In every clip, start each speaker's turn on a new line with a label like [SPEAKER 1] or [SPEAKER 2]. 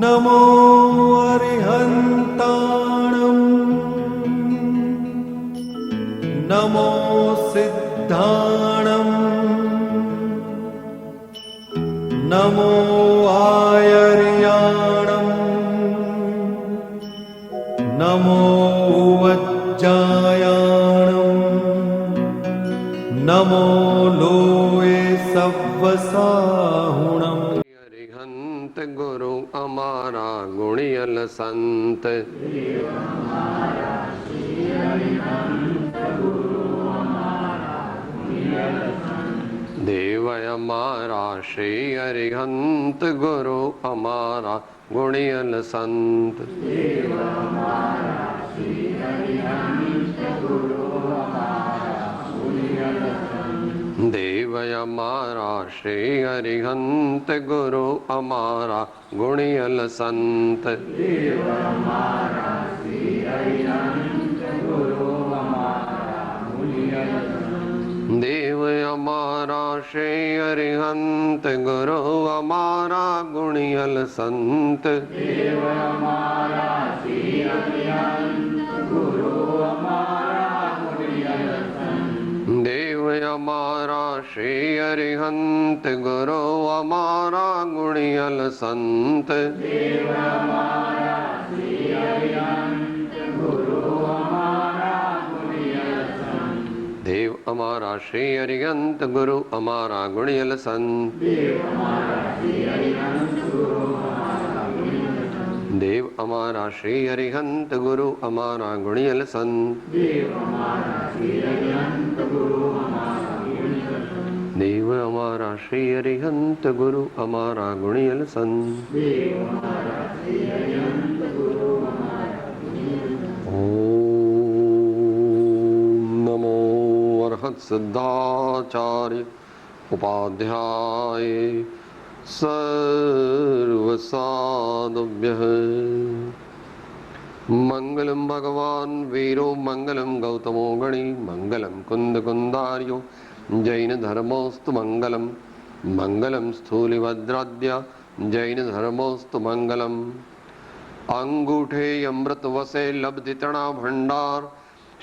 [SPEAKER 1] નમો અરિહંતાણમ નમો સિદ્ધાણમ નમો આયર્યાણમ નમો વજ્જાયાણમ નમો લોએ સવ્વસાહુણમ.
[SPEAKER 2] અરિહંત ગુરુ અમારા ગુણિયલ સંત, દેવ અમારા શ્રી અરિહંત ગુરુ અમારા ગુણિયલ સંત, દેવ અમારા શ્રી અરિહંત ગુરુ અમારા ગુણિયલ સંત, દેવ અમારા શ્રી અરિહંત ગુરુ અમારા ગુણિયલ સંત, દેવ અમારા શ્રી અરિહંત ગુરુ અમારા ગુણિયલ સંત, દેવ અમારા શ્રી અરિહંત ગુરુ અમારા ગુણિયલ સંત, દેવ અમારા શ્રી અરિહંત ગુરુ અમારા ગુણિયલ સંત, દેવ અમારા શ્રી અરિહંત ગુરુ અમારા ગુણિયલ સંત, દેવ અમારા શ્રી અરિહંત ગુરુ અમારા ગુણિયલ સંત, દેવ અમારા શ્રી અરિહંત ગુરુ અમારા ગુણિયલ સંત. ઓમ નમો અર્હત સિદ્ધાચાર્ય ઉપાધ્યાય સર્વસાદભ્યઃ. મંગલમ ભગવાન વીરો મંગલમ ગૌતમો ગણી મંગલમ કુંદ કુંદાર્યો જૈન ધર્મોસ્તુ મંગલમ મંગલમ સ્થૂલિભદ્રાદ્ય જૈન ધર્મોસ્તુ મંગલમ. અંગૂઠે અમૃત વસે લબ્ધિતણા ભંડાર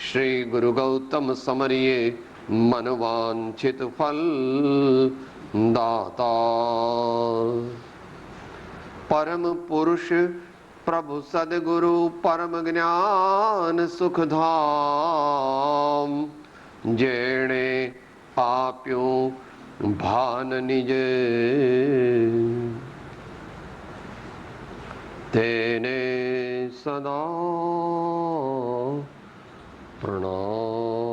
[SPEAKER 2] શ્રી ગુરુ ગૌતમ સમરિયે મનવાંછિત ફલ દાતા. પરમ પુરુષ પ્રભુ સદગુરુ પરમ જ્ઞાન સુખધામ, જેણે આપ્યું ભાન નિજે તેને સદા પ્રણામ.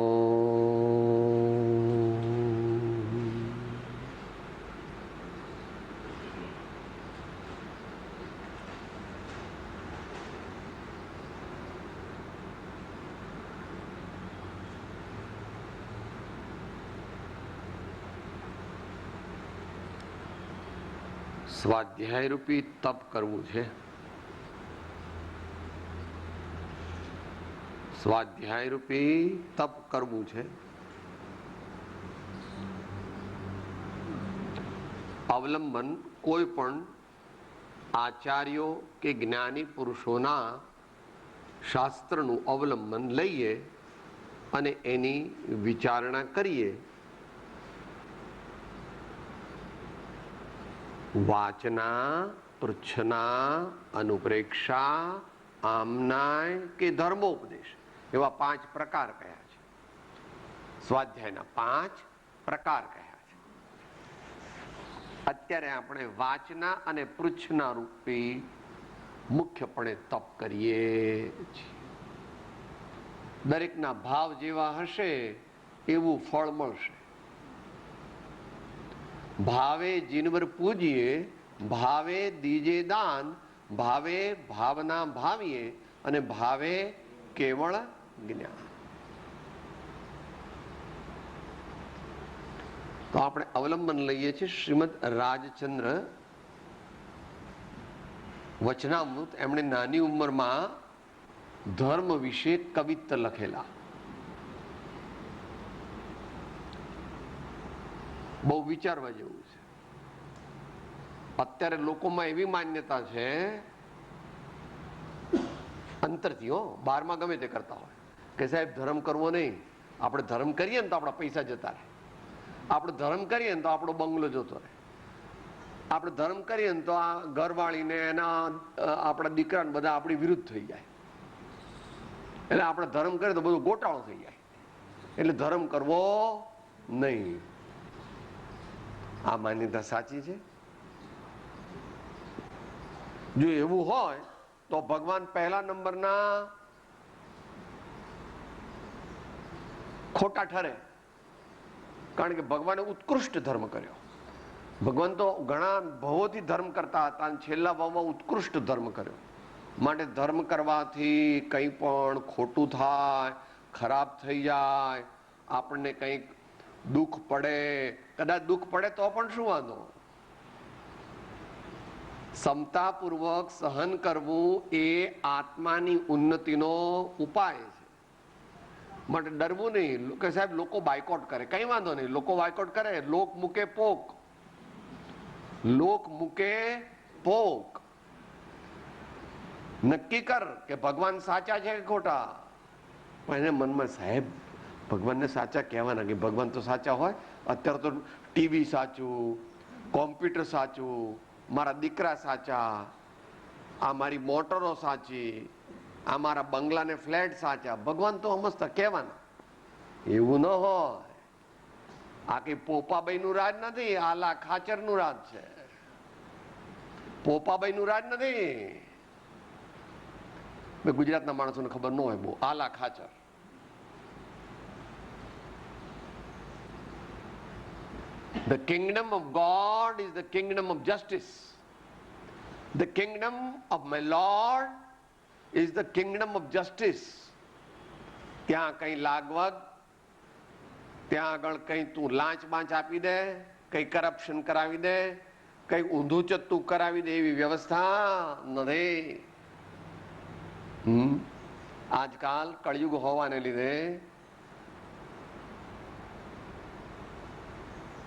[SPEAKER 2] સ્વાધ્યાય રૂપી તપ કરવું છે. સ્વાધ્યાય રૂપી તપ કરવું છે. અવલંબન કોઈ પણ આચાર્યો કે જ્ઞાની પુરુષોના શાસ્ત્રનું અવલંબન લઈએ અને એની વિચારણા કરીએ. વાચના, પૃચ્છના, અનુપ્રેક્ષા, આમનાય કે ધર્મોપદેશ એવા 5 પ્રકાર કયા છે. સ્વાધ્યાયના 5 પ્રકાર કયા છે. અત્યારે આપણે વાચના અને પૃચ્છના રૂપી મુખ્યપણે તપ કરીએ છીએ. દરેકના ભાવ જેવા હશે એવું ફળ મળશે. ભાવે જીનવર પૂજીએ, ભાવે દીજે દાન, ભાવે ભાવના ભાવીએ અને ભાવે કેવળ જ્ઞાન. તો આપણે અવલંબન લઈએ છીએ શ્રીમદ રાજચંદ્ર વચનામૃત. એમણે નાની ઉંમરમાં ધર્મ વિશે કવિત્ત લખેલા. બહુ વિચારવા જેવું છે. અત્યારે લોકોમાં એવી માન્યતા છે અંતરથી હો, બહારમાં ગમે તે કરતા હોય કે સાહેબ ધર્મ કરવો નહીં, આપણે ધર્મ કરીએ ને તો આપણા પૈસા જતા રહે, આપણે ધર્મ કરીએ ને તો આપણો બંગલો જતો રહે, આપણે ધર્મ કરીએ ને તો આ ઘરવાળીને એના આપણા દીકરાને બધા આપણી વિરુદ્ધ થઈ જાય, એટલે આપણે ધર્મ કરીએ તો બધું ગોટાળો થઈ જાય, એટલે ધર્મ કરવો નહીં. આ માન્યતા સાચી છે? જો એવું હોય તો ભગવાન પહેલા નંબરના ખોટા ઠરે, કારણ કે ભગવાને ઉત્કૃષ્ટ ધર્મ કર્યો. ભગવાન તો ઘણા ભવોથી ધર્મ કરતા હતા અને છેલ્લા ભાવમાં ઉત્કૃષ્ટ ધર્મ કર્યો. માટે ધર્મ કરવાથી કંઈ પણ ખોટું થાય, ખરાબ થઈ જાય, આપણને કંઈક દુઃખ પડે, કદાચ દુઃખ પડે તો પણ શું વાંધો? સમતાપૂર્વક સહન કરવું એ આત્માની ઉન્નતિનો ઉપાય છે. માટે ડરવું નહીં કે સાહેબ લોકો બાયકોટ કરે, કઈ વાંધો નહીં, લોકો બાયકોટ કરે, લોક મૂકે પોક, લોક મૂકે પોક. નક્કી કર કે ભગવાન સાચા છે કે ખોટા. પણ એને મનમાં સાહેબ ભગવાનને સાચા કહેવાના કે ભગવાન તો સાચા હોય, અત્યારે તો ટીવી સાચું, કોમ્પ્યુટર સાચું, મારા દીકરા સાચા, આ મારી મોટરો સાચી, આ મારા બંગલા ને ફ્લેટ સાચા, ભગવાન તો સમજતા કહેવાના. એવું ન હોય. આ કઈ પોપાબાઈ નું રાજ નથી, આલા ખાચર નું રાજ છે. પોપાબાઈ નું રાજ નથી. ગુજરાતના માણસોને ખબર ન હોય બહુ, આલા Khachar. The kingdom of God is the kingdom of justice. The kingdom of my Lord is the kingdom of justice. ત્યાં કઈ લાગવગ, ત્યાં આગળ કઈ તું લાંચ બાંચ આપી દે, કઈ કરપ્શન કરાવી દે, કઈ ઊંધું ચત્તું કરાવી દે એવી વ્યવસ્થા નથી. આજકાલ કળયુગ હોવાને લીધે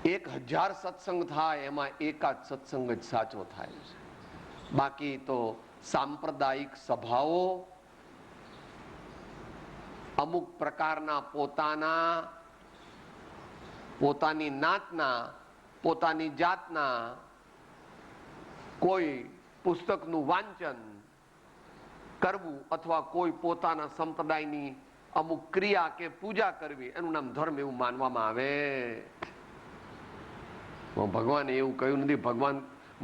[SPEAKER 2] 1000 સત્સંગ થાય એમાં એકાદ સત્સંગ જ સાચો થાય છે. બાકી તો સાંપ્રદાયિક સભાઓ, અમુક પ્રકારના પોતાની નાતના, પોતાની જાતના કોઈ પુસ્તકનું વાંચન કરવું અથવા કોઈ પોતાના સંપ્રદાયની અમુક ક્રિયા કે પૂજા કરવી, એનું નામ ધર્મ એવું માનવામાં આવે. ભગવાને એવું કહ્યું નથી.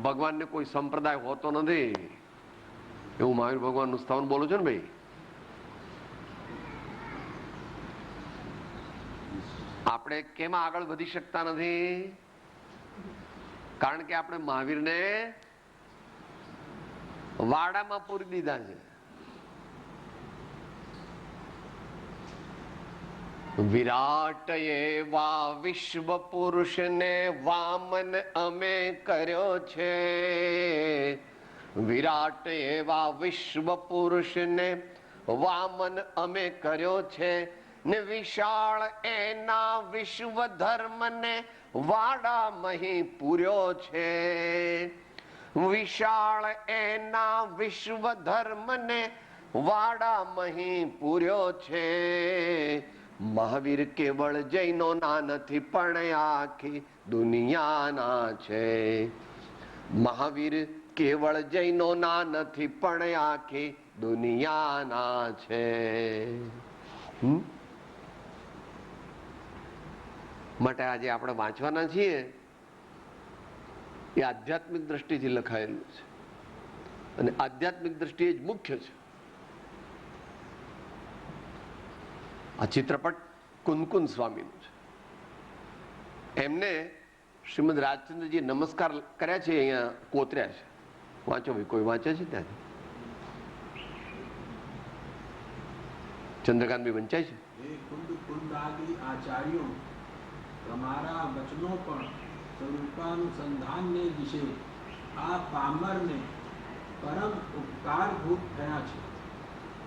[SPEAKER 2] ભગવાનને કોઈ સંપ્રદાય હોતો નથી. એવું મહાવીર ભગવાનનું સ્થાન બોલું છું ને ભાઈ. આપણે કેમ આગળ વધી શકતા નથી? કારણ કે આપણે મહાવીરને વાડામાં પૂરી દીધા છે. વિરાટ એવા વિશ્વ પુરુષને વામન અમે કર્યો છે. વિરાટ એવા વિશ્વ પુરુષને વામન અમે કર્યો છે, ને વિશાળ એના વિશ્વ ધર્મને વાડામાં પૂર્યો છે. વિશાળ એના વિશ્વ ધર્મને વાડામાં પૂર્યો છે. મહાવીર કેવળ જૈનોના નથી પણ આખી દુનિયાના છે. મહાવીર કેવળ જૈનોના નથી પણ આખી દુનિયાના છે. માટે આજે આપણે વાંચવાના છીએ એ આધ્યાત્મિક દ્રષ્ટિથી લખાયેલું છે, અને આધ્યાત્મિક દ્રષ્ટિએ જ મુખ્ય છે. આ ચિત્રપટ કુનકુન સ્વામીનું છે. એમને શ્રીમદ રાજચંદ્રજી નમસ્કાર કર્યા છે, અહીંયા કોતર્યા છે. વાંચો ભાઈ, કોઈ વાંચે છે ત્યાંથી? ચંદ્રકાંતભાઈ વંચાય છે.
[SPEAKER 3] આચાર્યો તમારા વચનો પણ સ્વરૂપાનુસંધાનને દિશે આ પામરને પરમ ઉપકારભૂત થયા છે.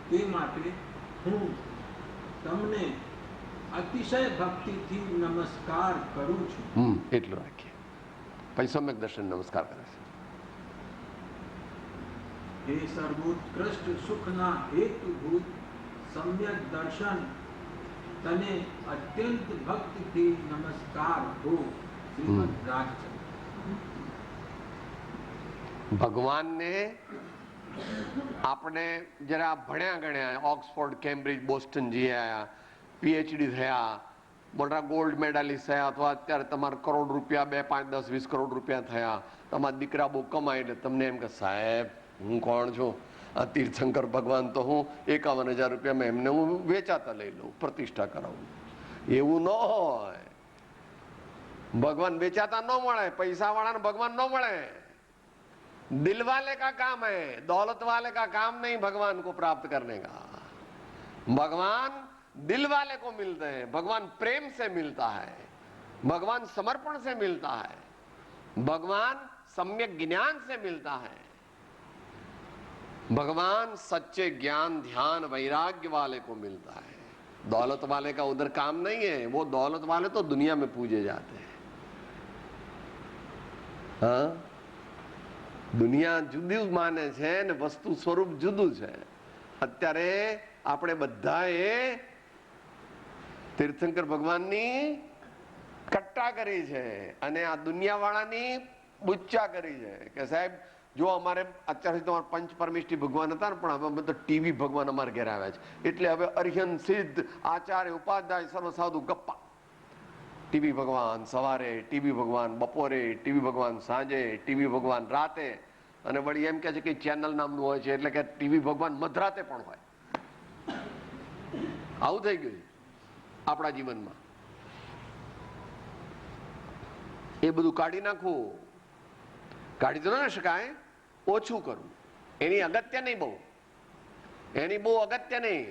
[SPEAKER 3] તે માટે હું તમને અતિશય ભક્તિથી નમસ્કાર કરું છું.
[SPEAKER 2] એટલું રાખીએ. પછી સમ્યક દર્શન નમસ્કાર કરે છે.
[SPEAKER 3] हे सर्वोत्कृष्ट सुखना हेतुभूत सम्यक दर्शन तने अत्यंत भक्ति थी नमस्कार हो श्रीमद રાજચંદ્ર।
[SPEAKER 2] ભગવાન ને આપણે જરા ભણ્યા ગણ્યા, ઓક્સફોર્ડ, કેમ્બ્રિજ, બોસ્ટન જઈ આવ્યા, પીએચડી થયા, મોટા ગોલ્ડ મેડાલિસ્ટ થયા, અથવા અત્યારે તમારા કરોડ રૂપિયા 2, 5, 10, 20 કરોડ રૂપિયા થયા, તમારા દીકરા બહુ કમાય એટલે તમને એમ કે સાહેબ હું કોણ છું, આ તીર્થંકર ભગવાન તો હું 51,000 રૂપિયામાં એમને હું વેચાતા લઈ લઉં, પ્રતિષ્ઠા કરાવું। એવું ન હોય, ભગવાન વેચાતા ન મળે, પૈસા વાળાને ભગવાન ન મળે। दिल वाले का काम है, दौलत वाले का काम नहीं भगवान को प्राप्त करने का। भगवान दिल वाले को मिलते हैं, भगवान प्रेम से मिलता है, भगवान समर्पण से मिलता है, भगवान सम्यक ज्ञान से मिलता है, भगवान सच्चे ज्ञान ध्यान वैराग्य वाले को मिलता है। दौलत वाले का उधर काम नहीं है, वो दौलत वाले तो दुनिया में पूजे जाते हैं। हाँ, દુનિયા જુદું માને છે ને વસ્તુ સ્વરૂપ જુદું છે। અત્યારે આપણે બધાએ તીર્થંકર ભગવાનની કટ્ટા કરી છે અને આ દુનિયાવાળાની બુચ્ચા કરી છે કે સાહેબ જો અમારે અત્યાર સુધી અમારે પંચ પરમેષ્ઠી ભગવાન હતા ને, પણ હવે અમે તો ટીવી ભગવાન અમારે ઘેર આવ્યા છે, એટલે હવે અર્હન સિદ્ધ આચાર્ય ઉપાધ્યાય સર્વ સાધુ ગપ્પા। ટીવી ભગવાન સવારે, ટીવી ભગવાન બપોરે, ટીવી ભગવાન સાંજે, ટીવી ભગવાન રાતે, અને વળી એમ કે છે કે ચેનલ નામનું હોય છે એટલે કે ટીવી ભગવાન મધરાતે પણ હોય। આવું થઈ ગયું આપણા જીવનમાં। એ બધું કાઢી નાખવું, કાઢી તો ન શકાય, ઓછું કરવું, એની અગત્ય નહીં બહુ, એની બહુ અગત્ય નહીં।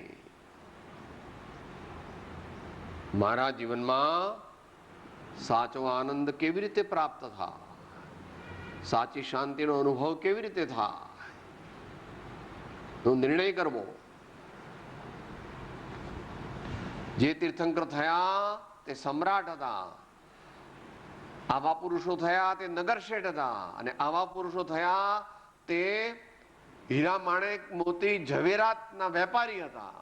[SPEAKER 2] મારા જીવનમાં સાચો આનંદ કેવી રીતે પ્રાપ્ત થાય, સાચી શાંતિનો અનુભવ કેવી રીતે થાય, તો નિર્ણય કરવો। જે તીર્થંકર થયા તે સમ્રાટ હતા, આવા પુરુષો થયા તે નગર શેઠ હતા, અને આવા પુરુષો થયા તે હીરા માણેક મોતી ઝવેરાતના વેપારી હતા।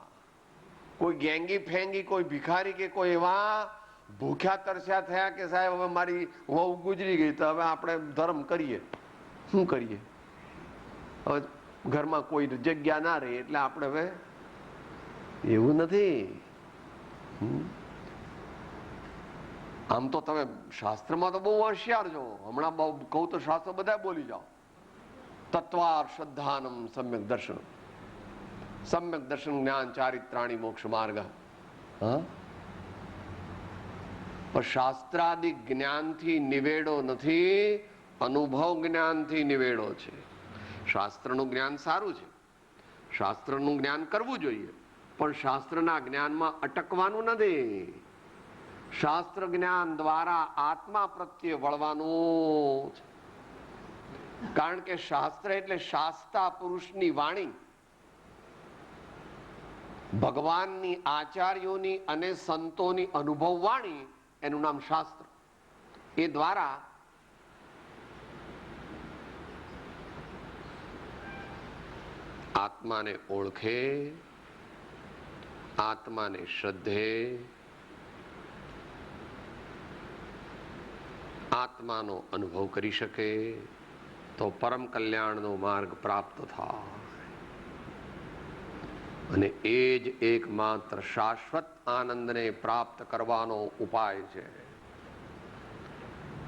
[SPEAKER 2] કોઈ ગેંગી ફેંગી, કોઈ ભિખારી કે કોઈ એવા ભૂખ્યા તરસ્યા થયા કે સાહેબ હવે મારી વહુ ગુજરી ગઈ તો હવે આપણે ધર્મ કરીએ, શું કરીએ, હવે ઘરમાં કોઈ જગ્યા ના રહી એટલે આપણે હવે, એવું નથી। આમ તો તમે શાસ્ત્રમાં તો બહુ હોશિયાર છો, હમણાં બહુ કહું તો શાસ્ત્ર બધા બોલી જાઓ। તત્વાર શ્રદ્ધાનમ સમ્યક દર્શન, સમ્યક દર્શન જ્ઞાન ચારિત્રાણી મોક્ષ માર્ગ। હા, પણ શાસ્ત્રાદિક જ્ઞાનથી નિવેડો નથી, અનુભવ જ્ઞાનથી નિવેડો છે। શાસ્ત્રનું જ્ઞાન સારું છે, શાસ્ત્રનું જ્ઞાન કરવું જોઈએ, પણ શાસ્ત્રના જ્ઞાનમાં અટકવાનું નથી। શાસ્ત્ર જ્ઞાન દ્વારા આત્મા પ્રત્યે વળવાનું છે, કારણ કે શાસ્ત્ર એટલે શાસ્તા પુરુષની વાણી, ભગવાનની, આચાર્યોની અને સંતોની અનુભવ વાણી, એનું નામ શાસ્ત્ર। એ દ્વારા આત્માને ઓળખે, આત્માને શ્રદ્ધે, આત્માનો અનુભવ કરી શકે તો પરમ કલ્યાણનો માર્ગ પ્રાપ્ત થાય। અને એ જ એકમાત્ર શાશ્વત આનંદને પ્રાપ્ત કરવાનો ઉપાય છે।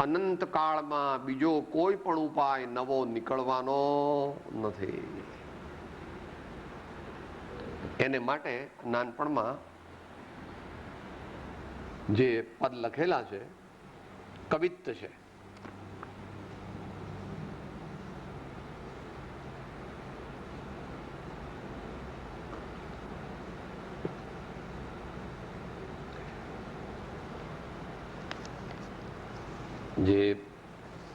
[SPEAKER 2] અનંત કાળમાં બીજો કોઈ પણ ઉપાય નવો નીકળવાનો નથી। એને માટે નાનપણમાં જે પદ લખેલા છે, કવિત્ત છે, જે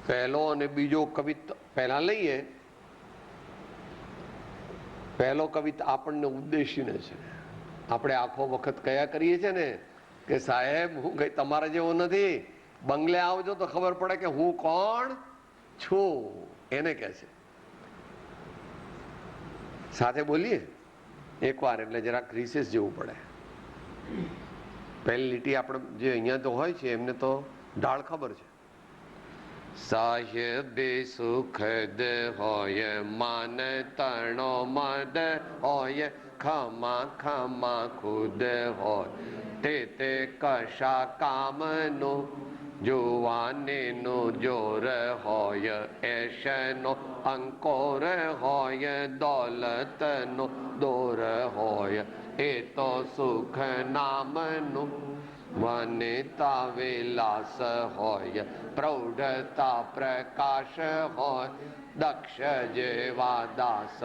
[SPEAKER 2] પહેલો અને બીજો કવિત્ત પહેલા લઈએ। પહેલો કવિત્ત આપણને ઉદ્દેશીને છે। આપણે આખો વખત કયા કરીએ છીએ ને કે સાહેબ હું કઈ તમારા જેવો નથી, બંગલે આવજો તો ખબર પડે કે હું કોણ છું, એને કહે છે। સાથે બોલીએ એકવાર એટલે જરાક રિસેસ જેવું પડે. પહેલી લીટી આપણે જે અહીંયા તો હોય છે એમને તો ઢાળ ખબર છે. સાહેબે સુખદ હોય માન તણો મદ હોય ખમા ખમા ખુદ હોય તે કશા કામનું જુવાનીનું જોર હોય એશનો અંકોર હોય દોલતનો દોર હોય એ તો સુખ નામનું વનિતા વિલાસ હોય પ્રૌઢતા પ્રકાશ હોય દક્ષ જેવા દાસ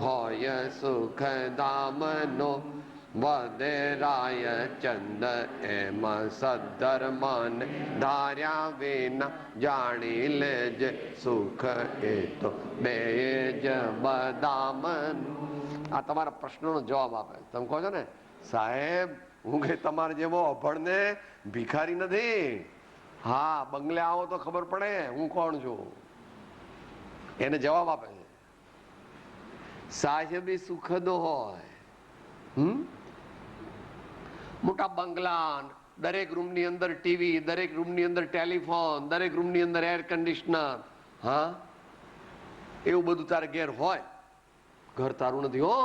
[SPEAKER 2] હોય સુખ ધામનો વધેરાય ચંદ એમ સદ્ધર્મન ધાર્યા વિના જાણી લેજે સુખ એ તો બેજ બદામન. આ તમારા પ્રશ્નોનો જવાબ આપે. તમે કહો છો ને સાહેબ હું કઈ તમારે જેવો અભણને ભિખારી નથી. હા, બંગલે આવો તો ખબર પડે હું કોણ છું. એને જવાબ આપે છે. સાહેબી સુખદ હોય. મોટા બંગલા, દરેક રૂમની અંદર ટીવી, દરેક રૂમની અંદર ટેલિફોન, દરેક રૂમની અંદર એર કન્ડિશનર. હા, એવું બધું તારે ઘેર હોય. ઘર તારું નથી હો.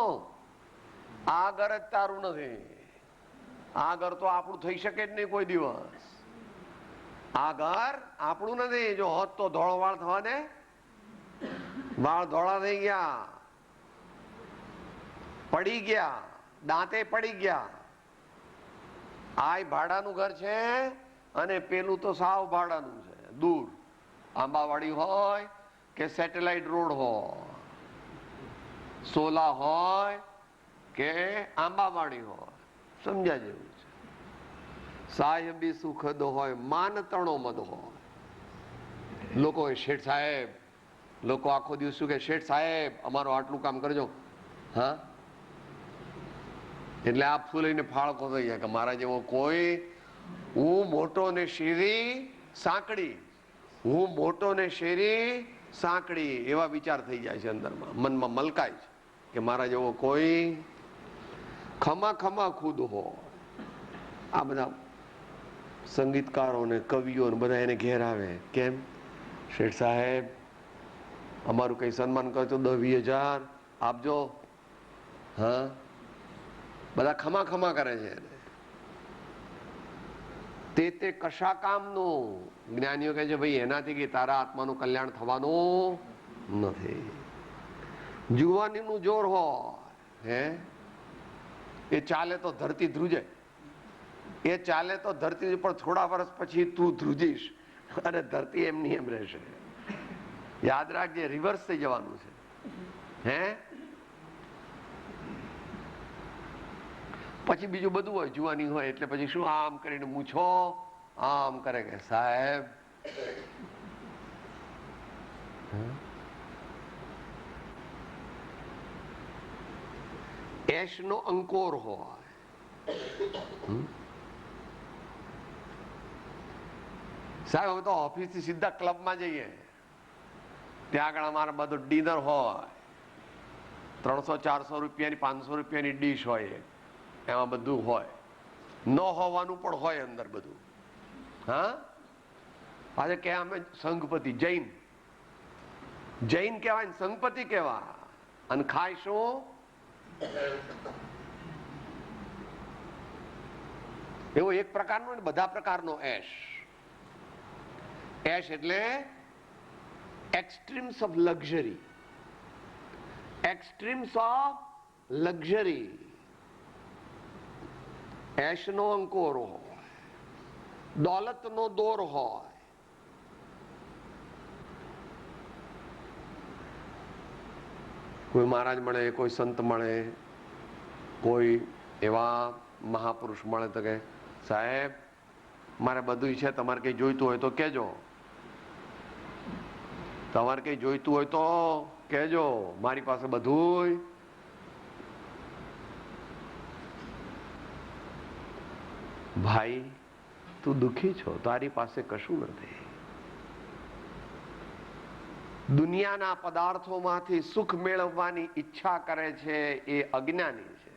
[SPEAKER 2] આ ઘર જ તારું નથી. આ ઘર તો આપણું થઈ શકે જ નહીં કોઈ દિવસ. આ ઘર આપણું નથી. જો હોત તો ધોળો વાળ થવા દે. વાળ ધોળા થઈ ગયા, પડી ગયા, દાંતે પડી ગયા. આ ભાડાનું ઘર છે અને પેલું તો સાવ ભાડાનું છે. દૂર આંબાવાડી હોય કે સેટેલાઇટ રોડ હોય, સોલા હોય કે આંબાવાડી હોય, સમજ્યા જેવું છે. સાહેબી સુખદ હોય માન તણો મદ હોય. લોકો શેઠ સાહેબ, લોકો આખો દિવસ શું કે શેઠ સાહેબ અમારું આટલું કામ કરજો. હા, એટલે આ ફૂલ લઈને ફાળકો થઈ જાય કે મારા જેવો કોઈ, હું મોટો ને શેરી સાંકડી, હું મોટો ને શેરી સાંકડી, એવા વિચાર થઈ જાય છે અંદરમાં, મનમાં મલકાય છે કે મારા જેવો કોઈ. ખમા ખમા ખુદ હો. આ બધા સંગીતકારો ને કવિઓ ને બધા એને ઘેર આવે. કેમ શેઠ સાહેબ અમારું કઈ સન્માન કરે તો 10-20 હજાર આપજો. હા, બધા ખમા ખમા કરે છે. તે કશા કામનું. જ્ઞાનીઓ કહે છે ભાઈ એનાથી કે તારા આત્માનું કલ્યાણ થવાનું નથી. જુવાનીનું જોર હોય હે, એ ચાલે તો ધરતી ધ્રુજે. એ ચાલે તો ધરતી પર થોડા વર્ષ પછી તું ધ્રુજીશ અને ધરતી એમની એમ રહેશે. યાદ રાખજે, રિવર્સ થઈ જવાનું છે. હે, પછી બીજું બધું હોય. જુવાની હોય એટલે પછી શું આમ કરીને મૂછો આમ કરે કે સાહેબ. એશ નો અંકોર હોય. સાહેબ હવે તો ઓફિસ થી સીધા ક્લબમાં જઈએ, ત્યાં આગળ અમારે બધું ડિનર હોય. 300-400 રૂપિયાની 500 રૂપિયાની ડીશ હોય, એમાં બધું હોય. ન હોવાનું પણ હોય અંદર બધું. હા, આજે કે અમે સંઘપતિ જૈન, જૈન કહેવાય ને સંઘપતિ કહેવાય. અને ખાય શું? એવો એક પ્રકારનો ને બધા પ્રકારનો એશ. એશ એટલે extremes of luxury. Extremes of luxury. એશનો અંકોર હોય, દોલતનો દોર હોય. કોઈ મહારાજ મળે, કોઈ સંત મળે, કોઈ એવા મહાપુરુષ મળે તો કે સાહેબ મારે બધું છે, તમારે કઈ જોઈતું હોય તો કહેજો. તમારે કઈ જોઈતું હોય તો કહેજો, મારી પાસે બધું. ભાઈ તું દુખી છો, તારી પાસે કશું નથી. દુનિયાના પદાર્થોમાંથી સુખ મેળવવાની ઈચ્છા કરે છે એ અજ્ઞાની છે.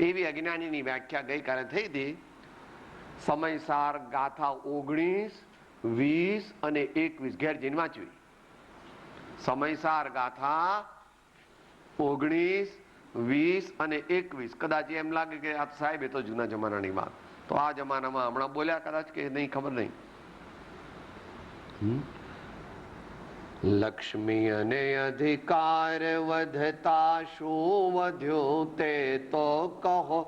[SPEAKER 2] એવી અજ્ઞાનીની વ્યાખ્યા ગઈકાલે થઈ હતી. સમયસાર ગાથા 19, 20 અને 21 ઘેર જઈને વાંચવી. સમયસાર ગાથા 19, 20 અને 21. કદાચ એમ લાગે કે આ સાહેબ એ તો જૂના જમાનાની વાત, તો આ જમાનામાં હમણાં બોલ્યા કદાચ કે નહીં, ખબર નહીં. લક્ષ્મી અને અધિકાર વધતા શું વધ્યું તે તો કહો,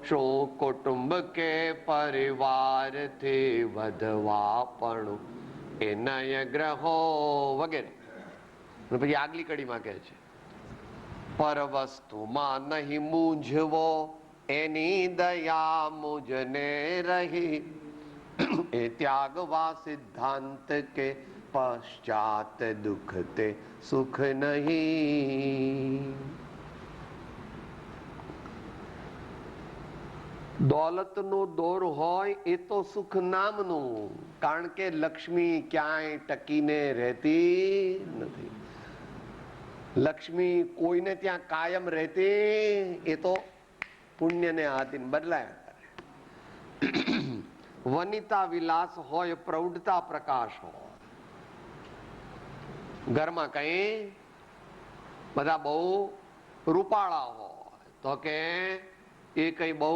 [SPEAKER 2] શું કુટુંબ કે પરિવારથી વધવા પણ એ નય ગ્રહો વગેરે. પછી આગલી કડીમાં કહે છે, પર વસ્તુમાં નહીં મૂંઝવો એની દયા મુજને રહી, એ ત્યાગવા સિદ્ધાંત કે પશ્ચાત દુઃખ તે સુખ નહીં. દોલતનો દોર હોય એ તો સુખ નામનું, કારણ કે લક્ષ્મી ક્યાંય ટકીને રહેતી નથી. લક્ષ્મી કોઈને ત્યાં કાયમ રહેતી, એ તો પુણ્યને હાથીને બદલાયા કરે. વનિતા વિલાસ હોય, પ્રૌઢતા પ્રકાશ હોય. ઘરમાં કઈ બધા બહુ રૂપાળા હોય તો કે એ કઈ બહુ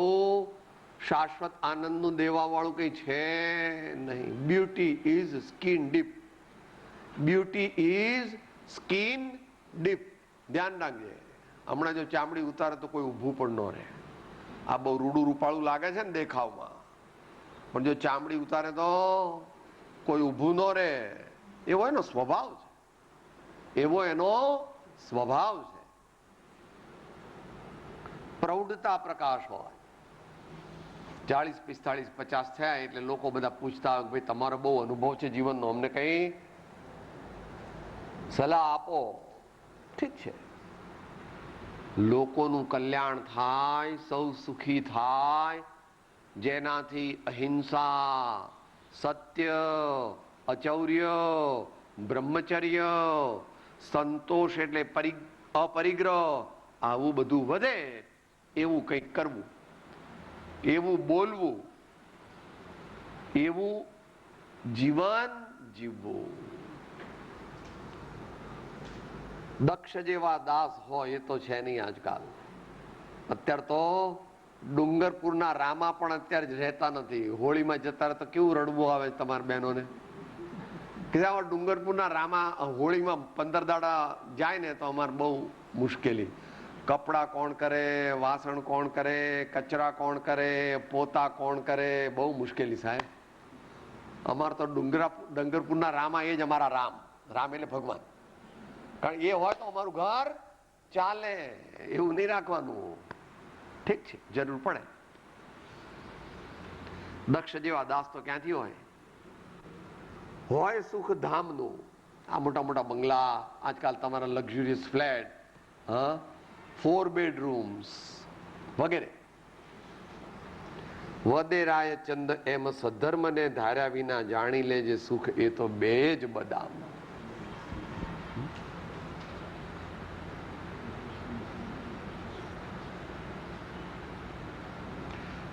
[SPEAKER 2] શાશ્વત આનંદનું દેવા વાળું કઈ છે નહીં. Beauty is skin deep. Beauty is skin deep. ધ્યાન રાખજે. હમણાં જો ચામડી ઉતારે તો કોઈ ઊભું પણ ન રહે. આ બહુ રૂડું રૂપાળું લાગે છે ને દેખાવમાં, પણ જો ચામડી ઉતારે તો કોઈ ઊભું ન રહે. એવો એનો સ્વભાવ છે. એવો એનો સ્વભાવ છે. પ્રૌઢતા પ્રકાશ હોય. 40, 45, 50 થયા એટલે લોકો બધા પૂછતા હોય, ભાઈ તમારો બહુ અનુભવ છે જીવનનો, અમને કઈ સલાહ આપો. ઠીક છે, લોકોનું કલ્યાણ થાય, સૌ સુખી થાય, જેનાથી અહિંસા, સત્ય, અચૌર્ય, બ્રહ્મચર્ય, સંતોષ એટલે અપરિગ્રહ, આવું બધું વધે, એવું કંઈક કરવું, એવું બોલવું, એવું જીવન જીવવું. દક્ષ જેવા દાસ હોય એ તો છે નહીં આજકાલ. અત્યારે તો ડુંગરપુરના રામા પણ અત્યારે રહેતા નથી. હોળીમાં જતા રહે તો કેવું રડવું આવે તમારા બહેનોને. ડુંગરપુરના રામા હોળીમાં 15 દાડા જાય ને તો અમારે બહુ મુશ્કેલી. કપડા કોણ કરે, વાસણ કોણ કરે, કચરા કોણ કરે, પોતા કોણ કરે, બહુ મુશ્કેલી સાહેબ. અમારે તો ડુંગરપુરના રામા એ જ અમારા રામ. રામ એટલે ભગવાન. કારણ એ હોય તો અમારું ઘર ચાલે. એવું નહીં રાખવાનું. ઠીક છે, જરૂર પડે. દક્ષ જેવા દાસ તો ક્યાંથી હોય સુખ ધામનું. આ મોટા મોટા બંગલા, આજકાલ તમારા લક્ઝુરિયસ ફ્લેટ, 4 બેડરૂમ્સ વગેરે. વદેરાય ચંદ એમ સધર્મને ધાર્યા વિના જાણી લેજે સુખ એ તો બે જ બદામ.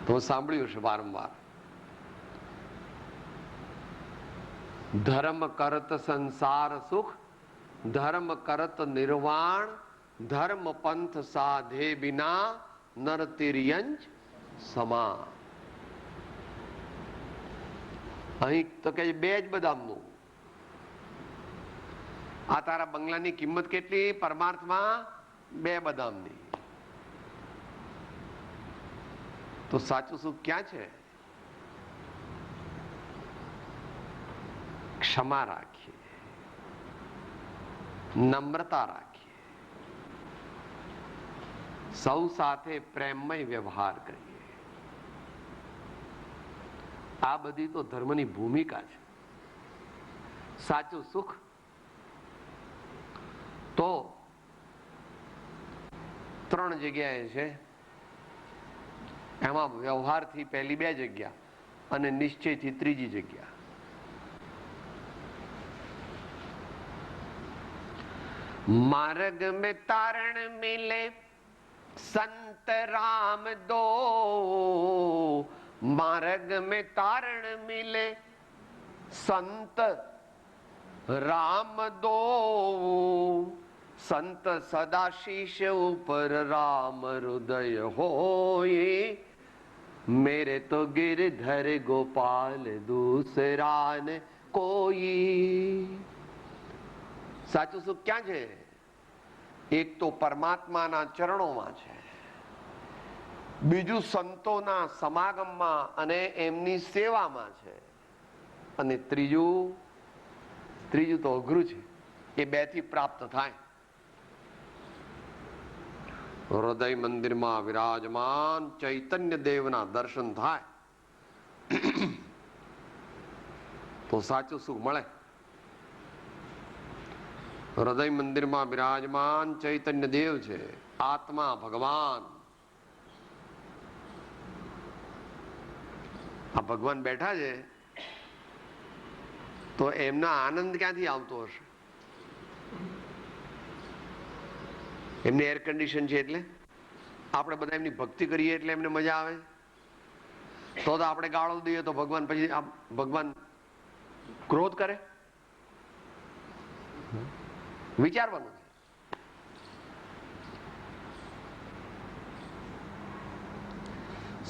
[SPEAKER 2] તો સાંભળ્યું છે વારંવાર. ધર્મ કરત સંસાર સુખ, ધર્મ કરત નિર્વાણ, ધર્મ પંથ સાધે બિના નરતિર્યંજ સમા. અહીં તો કે બે જ બદામનું. આ તારા બંગલાની કિંમત કેટલી? પરમાર્થમાં 2 બદામની. તો સાચું સુખ ક્યાં છે? ક્ષમા રાખીએ, નમ્રતા રાખીએ, સૌ સાથે પ્રેમમય વ્યવહાર કરીએ. આ બધી તો ધર્મની ભૂમિકા છે. સાચું સુખ તો 3 જગ્યાએ છે. એમાં વ્યવહારથી પહેલી 2 જગ્યા અને નિશ્ચયથી ત્રીજી જગ્યા. मार्ग में तारण मिले संत राम दो, मार्ग में तारण मिले संत राम दो, संत सदा शीश ऊपर राम हृदय होए, मेरे तो गिरधर गोपाल दूसरा न कोई। સાચું સુખ ક્યાં છે? એક તો પરમાત્માના ચરણોમાં છે, બીજું સંતોના સમાગમમાં અને એમની સેવામાં છે, અને ત્રીજું તો અઘરું છે, એ બે થી પ્રાપ્ત થાય. હૃદય મંદિરમાં વિરાજમાન ચૈતન્ય દેવના દર્શન થાય તો સાચું સુખ મળે. હૃદય મંદિરમાં બિરાજમાન ચૈતન્ય દેવ છે, આત્મા ભગવાન. આ ભગવાન બેઠા છે તો એમના આનંદ ક્યાંથી આવતો હશે? એમને એર કન્ડિશન છે એટલે આપણે બધા એમની ભક્તિ કરીએ એટલે એમને મજા આવે. તો આપણે ગાળો દઈએ તો ભગવાન પછી ભગવાન ક્રોધ કરે? વિચારવાનું છે.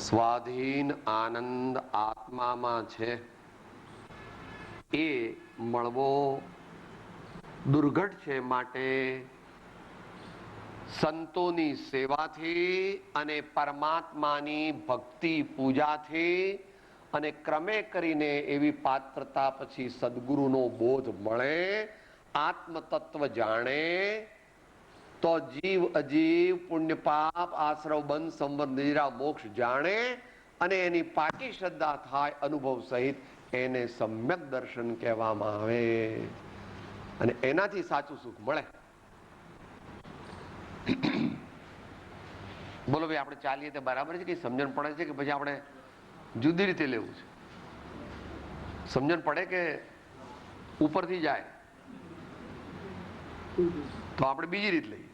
[SPEAKER 2] સ્વાધીન આનંદ આત્મામાં છે, એ મળવો દુર્ઘટ છે. માટે સંતોની સેવાથી અને પરમાત્માની ભક્તિ પૂજાથી અને ક્રમે કરીને એવી પાત્રતા પછી સદગુરુનો બોધ મળે, આત્મ તત્વ જાણે તો જીવ અજીવ પુણ્ય પાપ આશ્રવ બંધ સંવર નિદ્રા મોક્ષ જાણે અને એની પાકી શ્રદ્ધા થાય અનુભવ સહિત, એને સમ્યક દર્શન કહેવામાં આવે અને એનાથી સાચું સુખ મળે. બોલો ભાઈ, આપણે ચાલીએ તે બરાબર છે કે સમજણ પડે છે કે પછી આપણે જુદી રીતે લેવું છે? સમજણ પડે કે ઉપરથી જાય તો આપણે બીજી રીત લઈએ.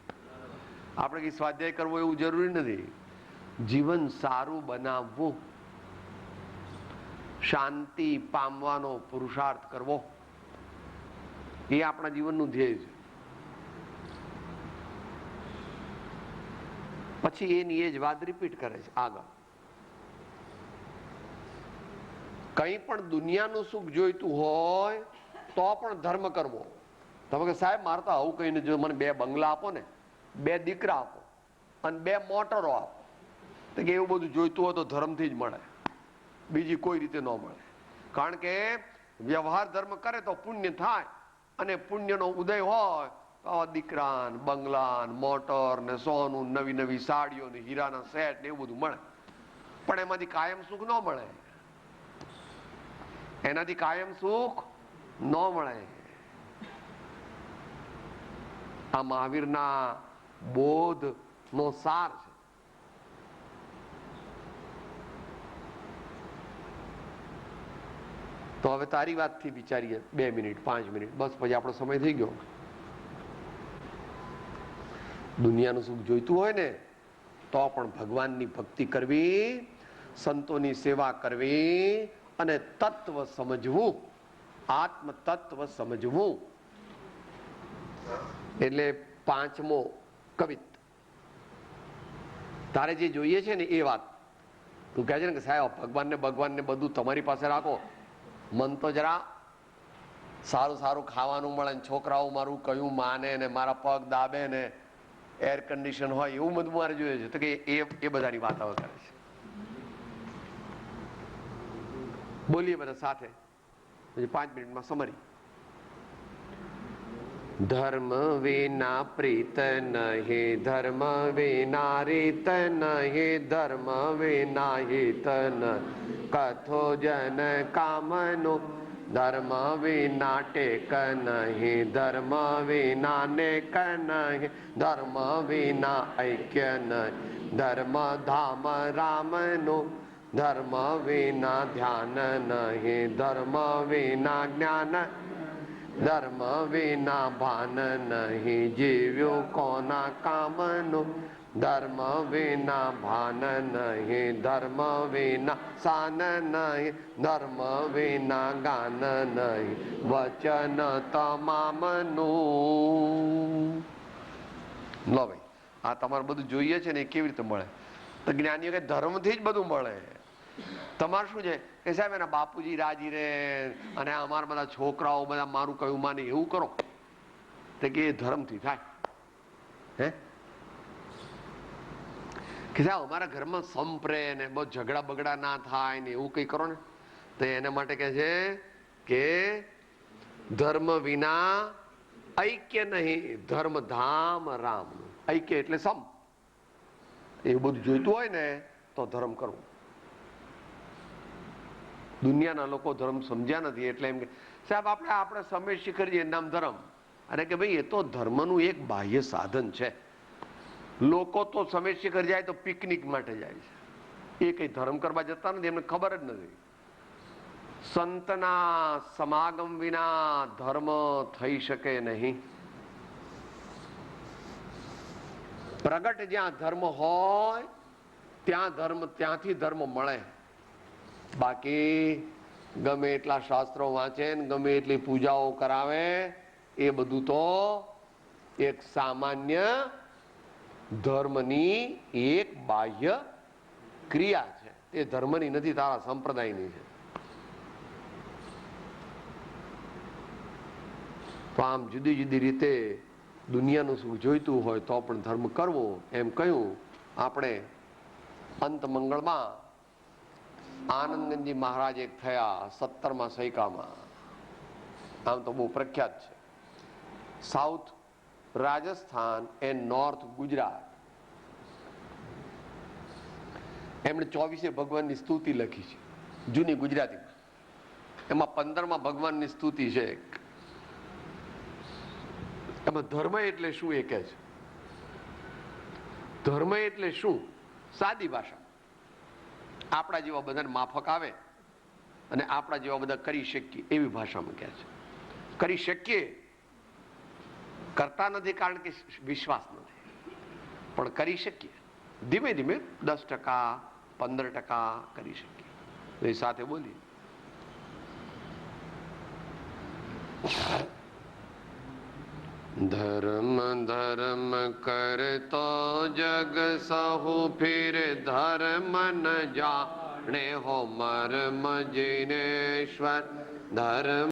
[SPEAKER 2] આપણે કઈ સ્વાધ્યાય કરવો એવું જરૂરી નથી. જીવન સારું બનાવવું, શાંતિ પામવાનો પુરુષાર્થ કરવો, એ આપણા જીવનનું ધ્યેય છે. પછી એની એ જ વાત રિપીટ કરે છે આગળ. કંઈ પણ દુનિયાનું સુખ જોઈતું હોય તો પણ ધર્મ કરવો. તમે કે સાહેબ મારે તો આવું કહીને જો મને 2 બંગલા આપો ને, 2 દીકરા આપો અને 2 મોટરો આપો, તો કે એવું બધું જોઈતું હોય તો ધર્મથી જ મળે, બીજી કોઈ રીતે ન મળે. કારણ કે વ્યવહાર ધર્મ કરે તો પુણ્ય થાય, અને પુણ્યનો ઉદય હોય તો દીકરા બંગલા મોટર ને સોનું નવી નવી સાડીઓ ને હીરાના સેટ ને એવું બધું મળે. પણ એમાંથી કાયમ સુખ ન મળે, એનાથી કાયમ સુખ ન મળે. આ મહાવીરના બોધ નો સાર છે. તો હવે તારી વાતથી વિચારીએ 2 મિનિટ 5 મિનિટ, બસ પછી આપણો સમય થઈ ગયો. દુનિયાનું સુખ જોઈતું હોય ને તો પણ ભગવાનની ભક્તિ કરવી, સંતોની સેવા કરવી અને તત્વ સમજવું, આત્મ તત્વ સમજવું. એટલે 5મો કવિત. તારે જે જોઈએ છે ને એ વાત તું કહે છે ને કે સાહેબ ભગવાનને બધું તમારી પાસે રાખો, મન તો જરા સારું સારું ખાવાનું મળે ને છોકરાઓ મારું કયું માને ને મારા પગ દાબે ને એર કન્ડિશન હોય એવું બધું મારે જોઈએ છે. તો કે એ બધાની વાત હવે કરે છે. બોલીએ બધા સાથે, પછી 5 મિનિટમાં સમરી. ધર્મ વિના પ્રીત નહીં, ધર્મ વિના રીત નહીં, ધર્મ વિના હિત ન કથો જન કામનું, ધર્મ વિના ટેક નહીં, ધર્મ વિના નેક નહીં, ધર્મ વિના ઐક્ય નહીં, ધર્મ ધામ રામનું, ધર્મ વિના ધ્યાન નહીં, ધર્મ વિના જ્ઞાન, ધર્મ વિના ભાન નહીં, જીવ્યું કોના કામનું. ધર્મ વિના ભાન નહીં, ધર્મ વિના સાન નહીં, ધર્મ વિના ગાન નહીં, વચન તમામનું. લો ભાઈ, આ તમારે બધું જોઈએ છે ને એ કેવી રીતે મળે? તો જ્ઞાનીઓ કે ધર્મથી જ બધું મળે. તમારે શું છે કે સાહેબ એના બાપુજી રાજી રે અને અમારા બધા છોકરાઓ બધા મારું કયું માને એવું કરો, તો કે એ ધર્મથી થાય. હે કે સાહેબ અમારા ઘરમાં સંપરે ને બહુ ઝઘડા બગડા ના થાય ને એવું કઈ કરો ને, તો એના માટે કે છે કે ધર્મ વિના ઐક્ય નહીં, ધર્મ ધામ રામ. ઐક્ય એટલે સમ. એવું બધું જોઈતું હોય ને તો ધર્મ કરવું. દુનિયાના લોકો ધર્મ સમજ્યા નથી એટલે એમ કે સાહેબ આપણે સમય કરીએ નામ ધર્મ. અરે કે ભાઈ એ તો ધર્મનું એક બાહ્ય સાધન છે. લોકો તો સમય શિખર જાય તો પિકનિક માટે જાય છે, એ કઈ ધર્મ કરવા જતા નથી, એમને ખબર જ નથી. સંતના સમાગમ વિના ધર્મ થઈ શકે નહીં. પ્રગટ જ્યાં ધર્મ હોય ત્યાં ત્યાંથી ધર્મ મળે. બાકી ગમે એટલા શાસ્ત્રો વાંચે ને ગમે એટલી પૂજાઓ કરાવે, એ બધું તો એક સામાન્ય ધર્મની એક બાહ્ય ક્રિયા છે. તે ધર્મની નથી, તારા સંપ્રદાયની છે. તો આમ જુદી જુદી રીતે દુનિયાનું સુખ જોઈતું હોય તો પણ ધર્મ કરવો એમ કહ્યું. આપણે અંત મંગળમાં આનંદગંજી મહારાજ એક થયા 17મા સૈકામાં. આમ તો બહુ પ્રખ્યાત છે. South Rajasthan and north Gujarat. એમણે 24 ભગવાનની સ્તુતિ લખી છે જૂની ગુજરાતીમાં. એમાં 15માં ભગવાનની સ્તુતિ છે. એમાં ધર્મ એટલે શું એ કહે છે. ધર્મ એટલે શું? સાદી ભાષા, આપણા જેવા બધાને માફક આવે અને આપણા જેવા બધા કરી શકીએ એવી ભાષામાં કહે છે. કરી શકીએ, કરતા નથી કારણ કે વિશ્વાસ નથી, પણ કરી શકીએ. ધીમે ધીમે 10%, 15% કરી શકીએ. એ સાથે બોલી ધર્મ ધર્મ કરતો જગ સહુ ફિર ધર્મ ન જાણે હો મર્મ જીનેશ્વર. ધર્મ